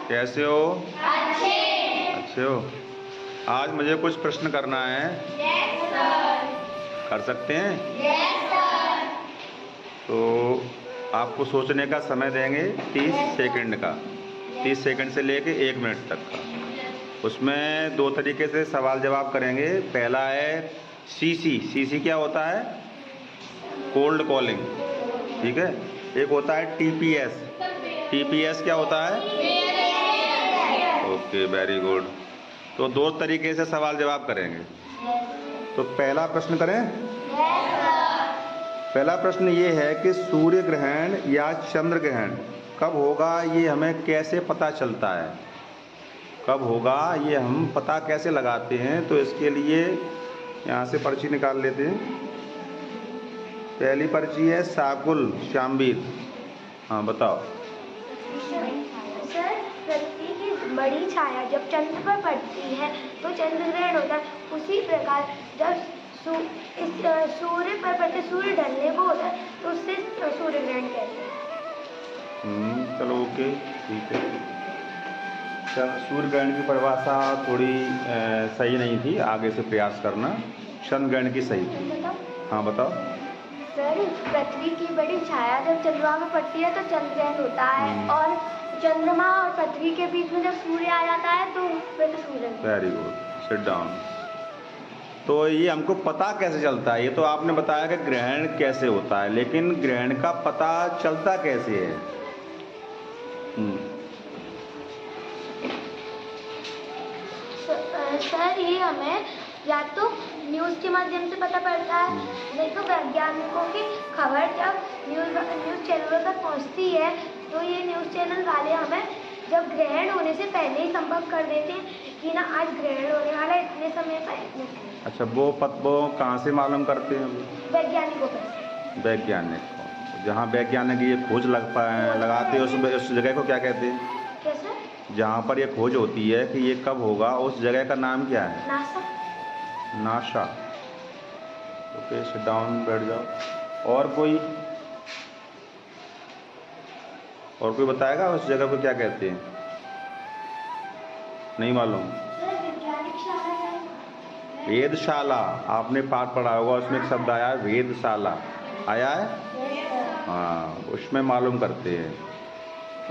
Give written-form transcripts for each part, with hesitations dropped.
कैसे हो? अच्छे हो। आज मुझे कुछ प्रश्न करना है। Yes sir. कर सकते हैं? Yes sir. तो आपको सोचने का समय देंगे 30 सेकंड का, 30 सेकंड से लेके 1 मिनट तक का। उसमें 2 तरीके से सवाल जवाब करेंगे। पहला है सीसी क्या होता है? कोल्ड कॉलिंग, ठीक है। एक होता है टीपीएस क्या होता है? Okay, very good. तो 2 तरीके से सवाल जवाब करेंगे। तो पहला प्रश्न करें। पहला प्रश्न ये है कि सूर्य ग्रहण या चंद्र ग्रहण कब होगा, ये हमें कैसे पता चलता है? कब होगा ये हम पता कैसे लगाते हैं? तो इसके लिए यहाँ से पर्ची निकाल लेते हैं। पहली पर्ची है शाकुल श्यामवीर। हाँ बताओ। सर, पृथ्वी की बड़ी छाया जब चंद्र पर पड़ती है तो चंद्र ग्रहण होता है। उसी प्रकार जब सूर्य पर पड़ते सूर्य ढलने को होता है तो उससे सूर्य ग्रहण कहते हैं। चलो ओके, ठीक है। सूर्य ग्रहण की परिभाषा थोड़ी सही नहीं थी, आगे से प्रयास करना। चंद्र ग्रहण की सही थी। हाँ बताओ। सर, पृथ्वी की बड़ी छाया जब चंद्रमा में पड़ती है तो चंद्र ग्रहण होता है, और चंद्रमा और पृथ्वी के बीच में जब सूर्य आ जाता है तो फिर सूर्य। Very good, sit down. तो ये हमको पता कैसे चलता है? ये तो आपने बताया कि ग्रहण कैसे होता है, लेकिन ग्रहण का पता चलता कैसे है? सर, ये हमें या तो न्यूज़ के माध्यम से पता पड़ता है, नहीं तो वैज्ञानिकों की खबर जब न्यूज़ चैनलों तक पहुंचती है तो ये न्यूज़ चैनल वाले हमें जब ग्रहण होने से पहले ही संपर्क कर देते हैं कि ना आज ग्रहण होने वाला है, इतने समय पर। अच्छा, वो कहाँ से मालूम करते हैं? वैज्ञानिकों पर। वैज्ञानिक, जहाँ वैज्ञानिक ये खोज लगाते हैं उस जगह को क्या कहते हैं? कैसे? जहाँ पर ये खोज होती है कि ये कब होगा, उस जगह का नाम क्या है? नासा। ओके, सिट डाउन, बैठ जाओ। और कोई बताएगा उस जगह को क्या कहते हैं? नहीं मालूम? वेधशाला। आपने पाठ पढ़ा होगा, उसमें एक शब्द आया है वेधशाला, आया है? हाँ, उसमें मालूम करते हैं।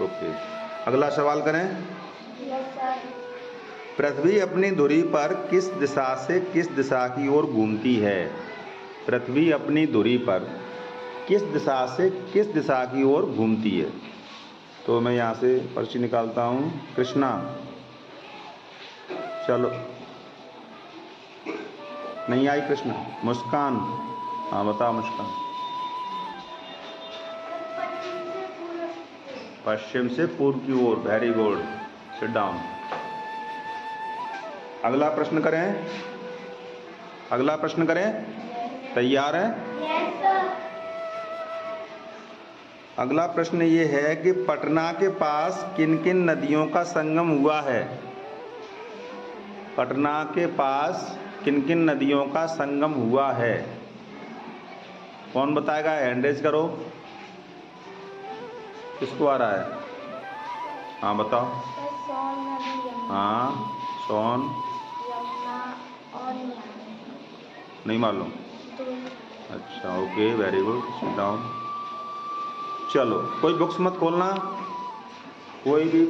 ओके, अगला सवाल करें। पृथ्वी अपनी धुरी पर किस दिशा से किस दिशा की ओर घूमती है? पृथ्वी अपनी धुरी पर किस दिशा से किस दिशा की ओर घूमती है? तो मैं यहाँ से पर्ची निकालता हूँ। कृष्णा, चलो। नहीं आई कृष्णा। मुस्कान, हाँ बताओ मुस्कान। पश्चिम से पूर्व की ओर, वेरी गुड, सिट डाउन। अगला प्रश्न करें। तैयार हैं? Yes sir. अगला प्रश्न ये है कि पटना के पास किन किन नदियों का संगम हुआ है? पटना के पास किन किन नदियों का संगम हुआ है? कौन बताएगा? हैंड रेज करो। किसको आ रहा है? हाँ बताओ। सोन नदी, हाँ, सोन, यमुना और नहीं मालूम? अच्छा, okay, very good, sit down. चलो, कोई बुक्स मत खोलना, कोई भी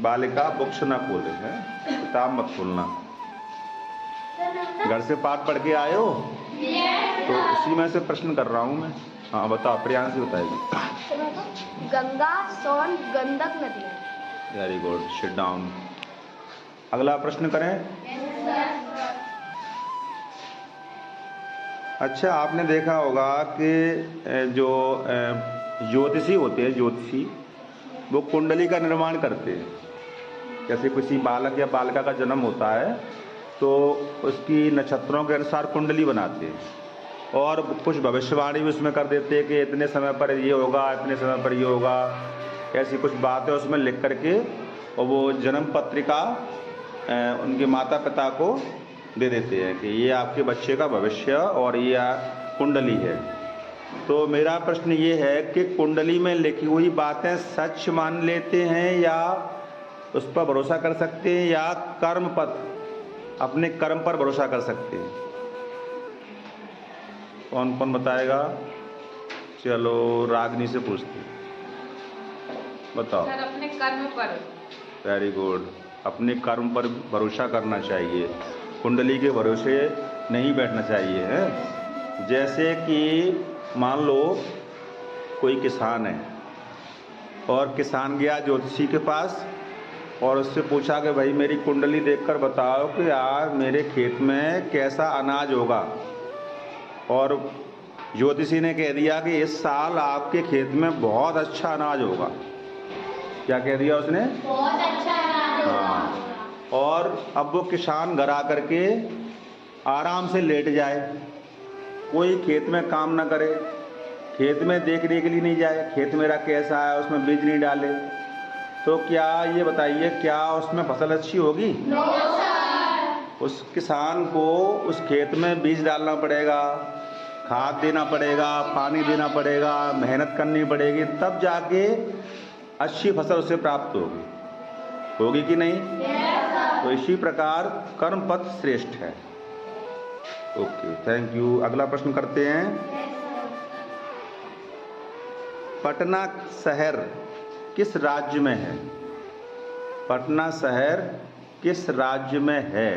बालिका बुक्स ना खोले, है? किताब मत खोलना। घर से पाठ पढ़ के आए हो? तो उसी में से प्रश्न कर रहा हूँ मैं। हाँ बताओ, प्रियांशी बताएगी। गंगा, सोन, गंडक नदी। Very good, sit down. अगला प्रश्न करें। अच्छा, आपने देखा होगा कि जो ज्योतिषी होते हैं, वो कुंडली का निर्माण करते हैं। जैसे किसी बालक या बालिका का जन्म होता है तो उसकी नक्षत्रों के अनुसार कुंडली बनाते हैं, और कुछ भविष्यवाणी भी उसमें कर देते हैं कि इतने समय पर ये होगा, इतने समय पर ये होगा। ऐसी कुछ बातें उसमें लिख करके और वो जन्म पत्रिका उनके माता पिता को दे देते हैं कि ये आपके बच्चे का भविष्य और ये कुंडली है। तो मेरा प्रश्न ये है कि कुंडली में लिखी हुई बातें सच मान लेते हैं या उस पर भरोसा कर सकते हैं या कर्म पथ, अपने कर्म पर भरोसा कर सकते हैं? कौन कौन बताएगा? चलो रागनी से पूछते हैं, बताओ। सर अपने कर्म पर। वेरी गुड, अपने कर्म पर भरोसा करना चाहिए, कुंडली के भरोसे नहीं बैठना चाहिए है। जैसे कि मान लो कोई किसान है और किसान गया ज्योतिषी के पास और उससे पूछा कि भाई मेरी कुंडली देखकर बताओ कि आज मेरे खेत में कैसा अनाज होगा, और ज्योतिषी ने कह दिया कि इस साल आपके खेत में बहुत अच्छा अनाज होगा। क्या कह दिया उसने? बहुत अच्छा अनाज होगा। हाँ, और अब वो किसान घर आकर के आराम से लेट जाए, कोई खेत में काम ना करे, खेत में देखने के लिए नहीं जाए, खेत मेरा कैसा है, उसमें बीज नहीं डाले, तो क्या ये बताइए क्या उसमें फसल अच्छी होगी? No sir. उस किसान को उस खेत में बीज डालना पड़ेगा, खाद देना पड़ेगा, पानी देना पड़ेगा, मेहनत करनी पड़ेगी, तब जाके अच्छी फसल उसे प्राप्त होगी कि नहीं? तो इसी प्रकार कर्म पथ श्रेष्ठ है। Okay, thank you. अगला प्रश्न करते हैं। पटना शहर किस राज्य में है? पटना शहर किस राज्य में है?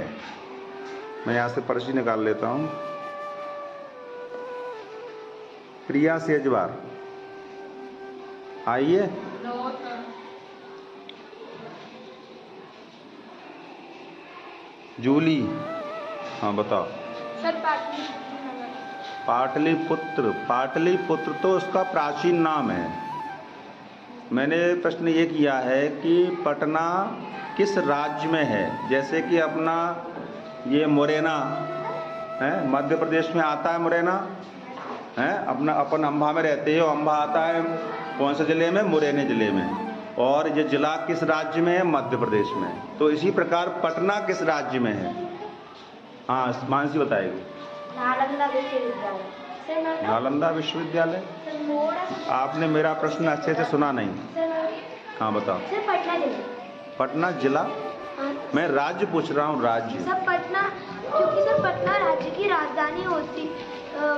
मैं यहाँ से पर्ची निकाल लेता हूँ। प्रिया सेजवार आइए। No sir. जूली, हाँ बताओ। सर पाटलिपुत्र, पाटलिपुत्र तो उसका प्राचीन नाम है। मैंने प्रश्न ये किया है कि पटना किस राज्य में है। जैसे कि अपना ये मुरैना है, मध्य प्रदेश में आता है मुरैना है, अपना अपन अम्बा में रहते हो, अम्बा आता है कौन से ज़िले में? मुरैना ज़िले में। और ये ज़िला किस राज्य में है? मध्य प्रदेश में। तो इसी प्रकार पटना किस राज्य में है? हाँ मानसी बताएगी। नालंदा विश्वविद्यालय। सर मैं नालंदा विश्वविद्यालय। सर थोड़ा सा आपने मेरा प्रश्न अच्छे से सुना नहीं। सर हाँ बताओ। सर पटना जिला। पटना जिला? हाँ मैं राज्य पूछ रहा हूँ, राज्य। सर पटना, क्योंकि सर पटना राज्य की राजधानी होती,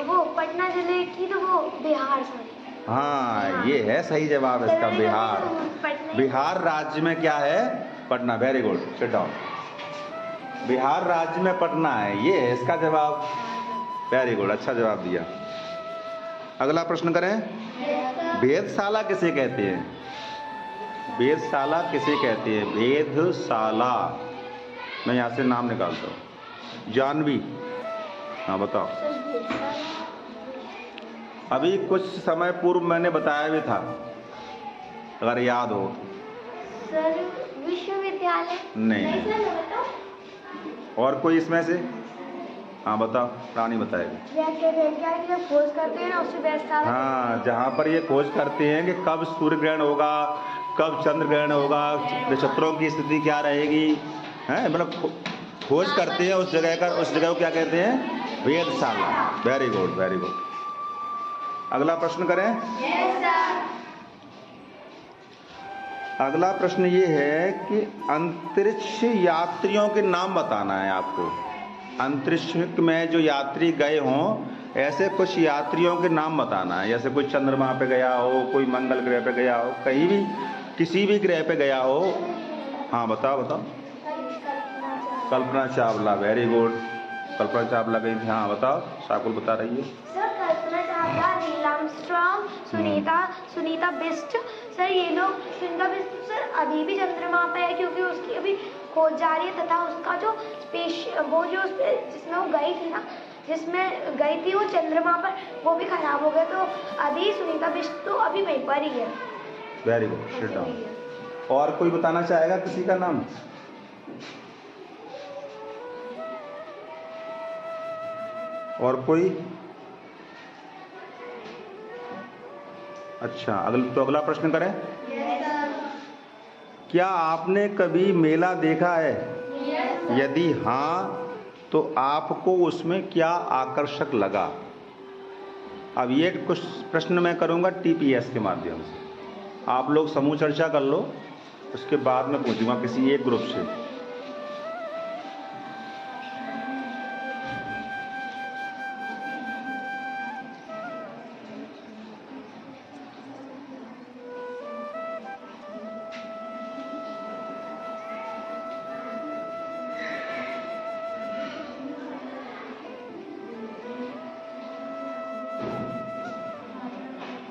वो पटना जिले की तो वो बिहार सर। हाँ ये है सही जवाब इसका, बिहार। पटना। बिहार राज्य में क्या है? Patna. Very good, sit down. Bihar राज्य में पटना है, ये है इसका जवाब। वेरी गुड, अच्छा जवाब दिया। अगला प्रश्न करें। वेधशाला किसे कहते हैं? वेधशाला किसे कहते हैं? वेधशाला। मैं यहाँ से नाम निकालता हूँ। जानवी, हाँ बताओ। अभी कुछ समय पूर्व मैंने बताया भी था, अगर याद हो। सर विश्वविद्यालय। नहीं। सर बताओ। और कोई इसमें से? हाँ बताओ, रानी बताएगी। जैसे वैज्ञानिक जब खोज करते हैं ना, उससे वेधशाला। हाँ, जहाँ पर ये खोज करते हैं कि कब सूर्य ग्रहण होगा, कब चंद्र ग्रहण होगा, नक्षत्रों की स्थिति क्या रहेगी, है मतलब खोज करते हैं उस जगह का। उस जगह को क्या कहते हैं? वेधशाला। Very good, very good. अगला प्रश्न करें। अगला प्रश्न ये है कि अंतरिक्ष यात्रियों के नाम बताना है आपको। अंतरिक्ष में जो यात्री गए हों, ऐसे कुछ यात्रियों के नाम बताना है। जैसे कोई चंद्रमा पे गया हो, कोई मंगल ग्रह पे गया हो, कहीं भी किसी भी ग्रह पे गया हो। हाँ बताओ बताओ। Kalpana Chawla, very good. कल्पना चावला गई थी, हाँ बताओ। शाकुल बता रही है। Sir Kalpana Chawla, Neil Armstrong, Sunita Bist. Sir ये लोग, सुनीता बिस्ट सर अभी भी चंद्रमा पे है, क्योंकि उसकी अभी खोज जारी है, तथा उसका जो स्पेस, वो जो जिसमें वो गई थी ना, जिसमें गई थी वो चंद्रमा पर, वो भी खराब हो गया। तो अभी सुनीता बिस्ट तो अभी वहीं पर ही है। Very good, sit down. और कोई बताना चाहेगा किसी का नाम? और कोई? अच्छा, अगला प्रश्न करें। क्या आपने कभी मेला देखा है? यदि हाँ तो आपको उसमें क्या आकर्षक लगा? अब ये कुछ प्रश्न मैं करूंगा टीपीएस के माध्यम से। आप लोग समूह चर्चा कर लो उसके बाद मैं पूछूंगा किसी एक ग्रुप से।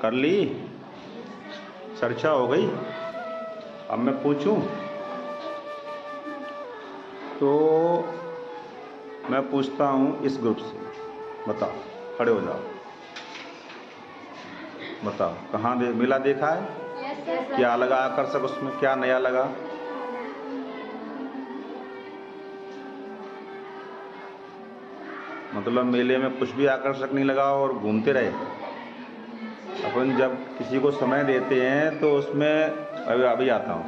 कर ली? चर्चा हो गई? अब मैं पूछूं? तो मैं पूछता हूं इस ग्रुप से। बताओ, खड़े हो जाओ, बताओ कहाँ मेला देखा है? क्या लगा आकर्षक उसमें, क्या नया लगा? मतलब मेले में कुछ भी आकर्षक नहीं लगा और घूमते रहे? अपन जब किसी को समय देते हैं तो उसमें अभी आता हूँ,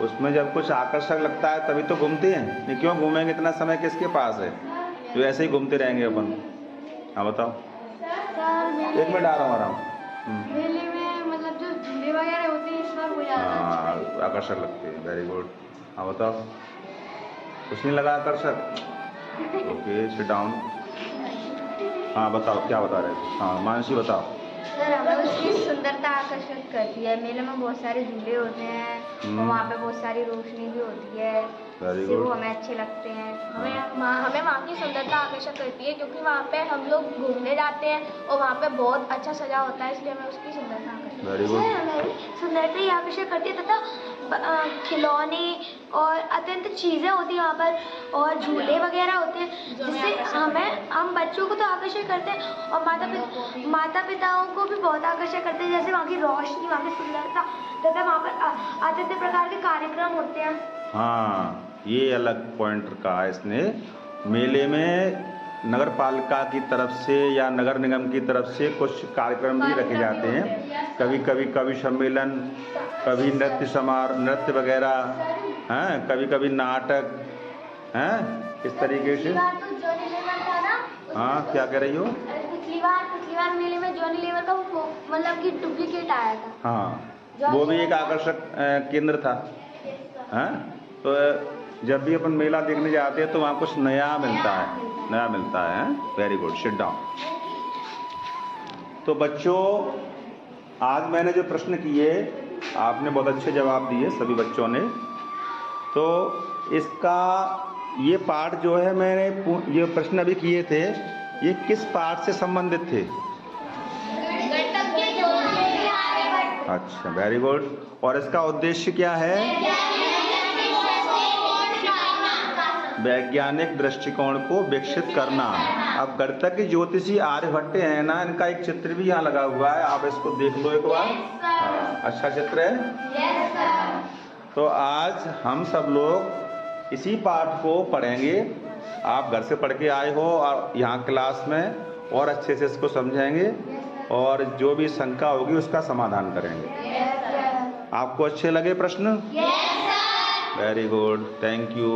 उसमें जब कुछ आकर्षक लगता है तभी तो घूमते हैं, नहीं क्यों घूमेंगे? इतना समय किसके पास है जो ऐसे ही घूमते रहेंगे अपन? हाँ बताओ। एक मिनट आ रहा हूँ। मेले में मतलब जो झूले वगैरह होते हैं इस बार वो हाँ आकर्षक लगते हैं, वेरी गुड। हाँ बताओ, कुछ नहीं लगा आकर्षक? Okay sit down. हाँ बताओ क्या बता रहे थे? हाँ मानसी बताओ। सर हमें उसकी सुंदरता आकर्षित करती है। मेले में बहुत सारे झूले होते हैं और वहाँ पे बहुत सारी रोशनी भी होती है, जिससे वो हमें अच्छे लगते हैं। हमें वहाँ की सुंदरता आकर्षित करती है क्योंकि वहाँ पे हम लोग घूमने जाते हैं और वहाँ पे बहुत अच्छा सजा होता है, इसलिए हमें उसकी सुंदरता आकर्षित करती है। हमें सुंदरता ही आकर्षित करती है तथा खिलौने और अत्यंत चीज़ें होती हैं वहाँ पर और झूले वगैरह होते हैं, जिससे हम बच्चों को तो आकर्षित करते हैं और माता पिताओं को भी बहुत आकर्षित करते हैं। जैसे वहाँ की रोशनी, वहाँ की सुंदरता तथा वहाँ पर अत्यंत प्रकार के कार्यक्रम होते हैं। हाँ ये अलग पॉइंट कहा है इसने। मेले में नगर पालिका की तरफ से या नगर निगम की तरफ से कुछ कार्यक्रम भी रखे जाते हैं, कभी कभी कवि सम्मेलन, कभी नृत्य वगैरह हैं, कभी कभी नाटक हैं, इस तरीके से। हाँ क्या कह रही हो? पिछली बार मेले में जॉनी लीवर का वो मतलब कि डुप्लीकेट आया था। हाँ वो भी एक आकर्षक केंद्र था। हाँ तो जब भी अपन मेला देखने जाते हैं तो वहाँ कुछ नया मिलता है। Very good, sit down. तो बच्चों आज मैंने जो प्रश्न किए आपने बहुत अच्छे जवाब दिए सभी बच्चों ने। तो इसका ये पार्ट जो है मैंने ये प्रश्न अभी किए थे, ये किस पार्ट से संबंधित थे? अच्छा वेरी गुड। और इसका उद्देश्य क्या है? वैज्ञानिक दृष्टिकोण को विकसित करना। अब गणितज्ञ ज्योतिषी आर्यभट्ट है ना, इनका एक चित्र भी यहाँ लगा हुआ है, आप इसको देख लो एक बार। अच्छा चित्र है। तो आज हम सब लोग इसी पाठ को पढ़ेंगे। आप घर से पढ़ के आए हो और यहाँ क्लास में और अच्छे से इसको समझेंगे और जो भी शंका होगी उसका समाधान करेंगे। आपको अच्छे लगे प्रश्न? Very good, thank you.